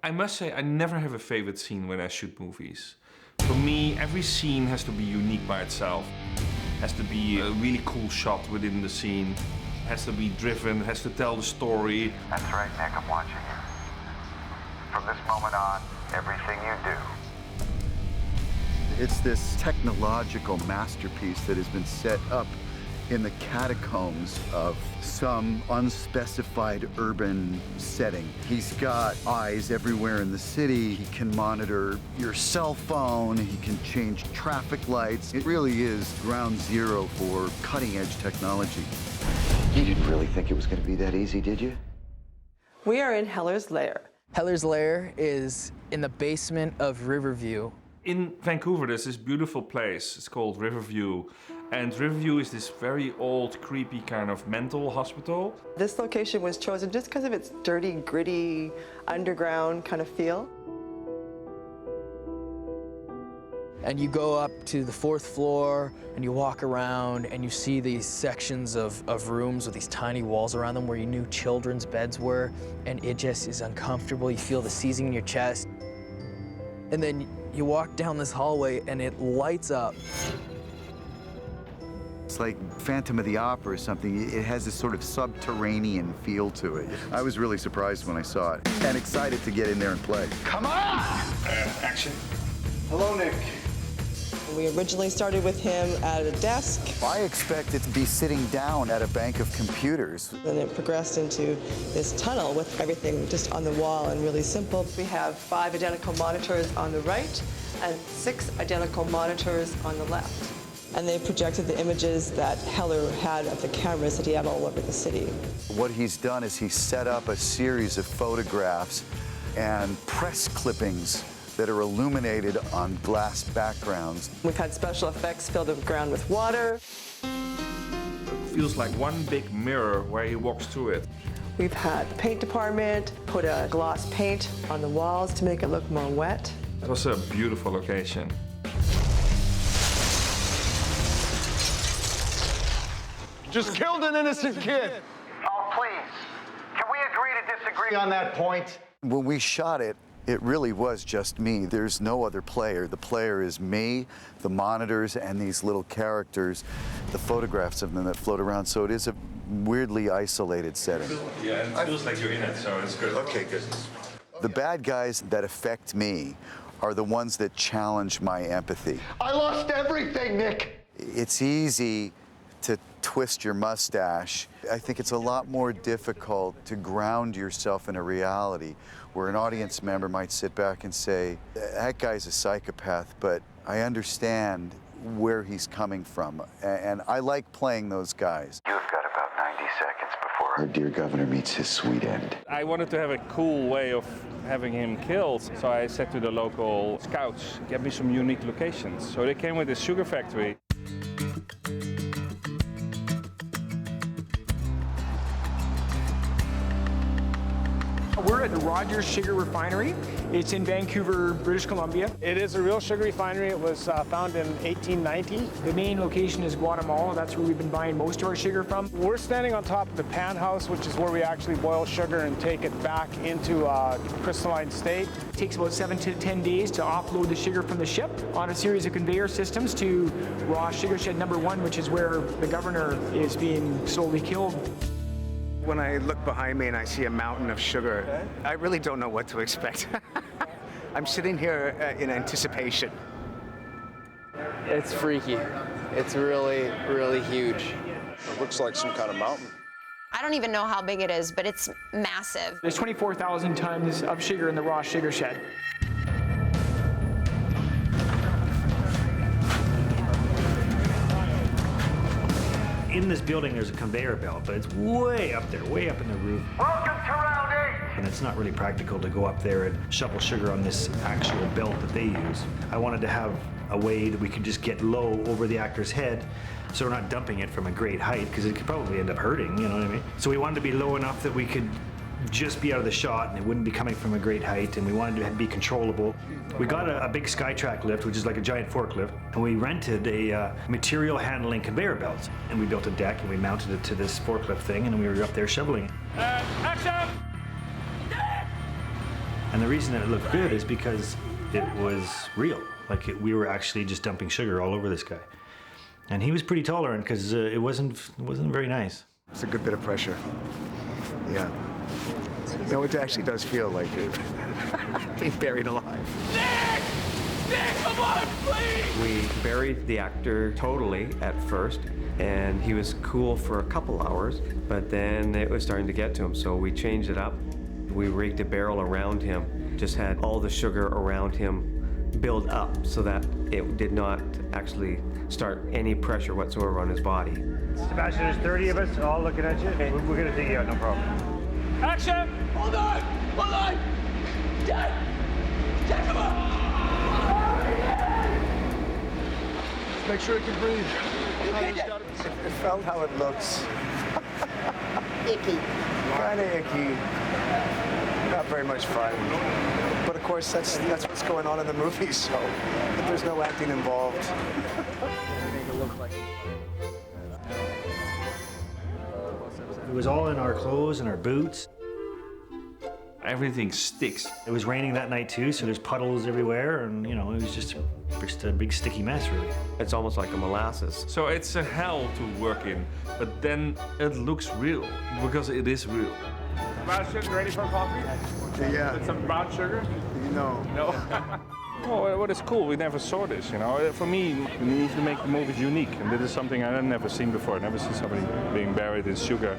I must say, I never have a favorite scene when I shoot movies. For me, every scene has to be unique by itself. Has to be a really cool shot within the scene. Has to be driven, has to tell the story. That's right, Nick, I'm watching you. From this moment on, everything you do. It's this technological masterpiece that has been set up in the catacombs of some unspecified urban setting. He's got eyes everywhere in the city. He can monitor your cell phone. He can change traffic lights. It really is ground zero for cutting-edge technology. You didn't really think it was going to be that easy, did you? We are in Heller's Lair. Heller's Lair is in the basement of Riverview. In Vancouver, there's this beautiful place. It's called Riverview. And Riverview is this very old, creepy kind of mental hospital. This location was chosen just because of its dirty, gritty, underground kind of feel. And you go up to the 4th floor and you walk around and you see these sections of rooms with these tiny walls around them where you knew children's beds were, and it just is uncomfortable. You feel the seizing in your chest. And then you walk down this hallway and it lights up. It's like Phantom of the Opera or something. It has this sort of subterranean feel to it. I was really surprised when I saw it and excited to get in there and play. Come on! Action. Hello, Nick. We originally started with him at a desk. I expected to be sitting down at a bank of computers. Then it progressed into this tunnel with everything just on the wall and really simple. We have 5 identical monitors on the right and 6 identical monitors on the left. And they projected the images that Heller had of the cameras that he had all over the city. What he's done is he's set up a series of photographs and press clippings that are illuminated on glass backgrounds. We've had special effects filled the ground with water. It feels like one big mirror where he walks through it. We've had the paint department put a gloss paint on the walls to make it look more wet. It was a beautiful location. Just killed an innocent kid. Oh, please. Can we agree to disagree on that point? When we shot it, it really was just me. There's no other player. The player is me, the monitors, and these little characters, the photographs of them that float around. So it is a weirdly isolated setting. Yeah, and it feels like you're in it, so it's good. Okay, good. The bad guys that affect me are the ones that challenge my empathy. I lost everything, Nick. It's easy to twist your mustache. I think it's a lot more difficult to ground yourself in a reality where an audience member might sit back and say, that guy's a psychopath, but I understand where he's coming from. And I like playing those guys. You've got about 90 seconds before Our dear governor meets his sweet end. I wanted to have a cool way of having him killed, so I said to the local scouts, get me some unique locations. So they came with this sugar factory. We're at the Rogers Sugar Refinery. It's in Vancouver, British Columbia. It is a real sugar refinery. It was found in 1890. The main location is Guatemala. That's where we've been buying most of our sugar from. We're standing on top of the pan house, which is where we actually boil sugar and take it back into a crystalline state. It takes about 7 to 10 days to offload the sugar from the ship on a series of conveyor systems to raw sugar shed number 1, which is where the governor is being slowly killed. When I look behind me and I see a mountain of sugar, I really don't know what to expect. I'm sitting here in anticipation. It's freaky. It's really, really huge. It looks like some kind of mountain. I don't even know how big it is, but it's massive. There's 24,000 tons of sugar in the raw sugar shed. In this building, there's a conveyor belt, but it's way up there, way up in the roof. Welcome to round 8. And it's not really practical to go up there and shovel sugar on this actual belt that they use. I wanted to have a way that we could just get low over the actor's head, so we're not dumping it from a great height, because it could probably end up hurting, you know what I mean? So we wanted to be low enough that we could just be out of the shot and it wouldn't be coming from a great height, and we wanted to be controllable. We got a big SkyTrack lift, which is like a giant forklift, and we rented a material handling conveyor belt, and we built a deck and we mounted it to this forklift thing, and we were up there shoveling. Action! And the reason that it looked good is because it was real. Like we were actually just dumping sugar all over this guy. And he was pretty tolerant because it wasn't very nice. It's a good bit of pressure. Yeah. You know, it actually does feel like being buried alive. Nick, come on, please! We buried the actor totally at first, and he was cool for a couple hours, but then it was starting to get to him, so we changed it up. We rigged a barrel around him, just had all the sugar around him build up so that it did not actually start any pressure whatsoever on his body. Sebastian, there's 30 of us all looking at you. We're gonna take you out, no problem. Action! Hold on! Hold on! Dad! Dad, come on! Make sure he can breathe. It felt how it looks. Icky. Kind of icky. Not very much fun. But of course, that's what's going on in the movie, so there's no acting involved. It was all in our clothes and our boots. Everything sticks. It was raining that night too, so there's puddles everywhere, and you know, it was just a big sticky mess, really. It's almost like a molasses. So it's a hell to work in, but then it looks real, because it is real. Sebastian, ready for coffee? Yeah. With some brown sugar? No. No. Well, what is cool, we never saw this, you know. For me, we need to make the movies unique, and this is something I had never seen before. I've never seen somebody being buried in sugar.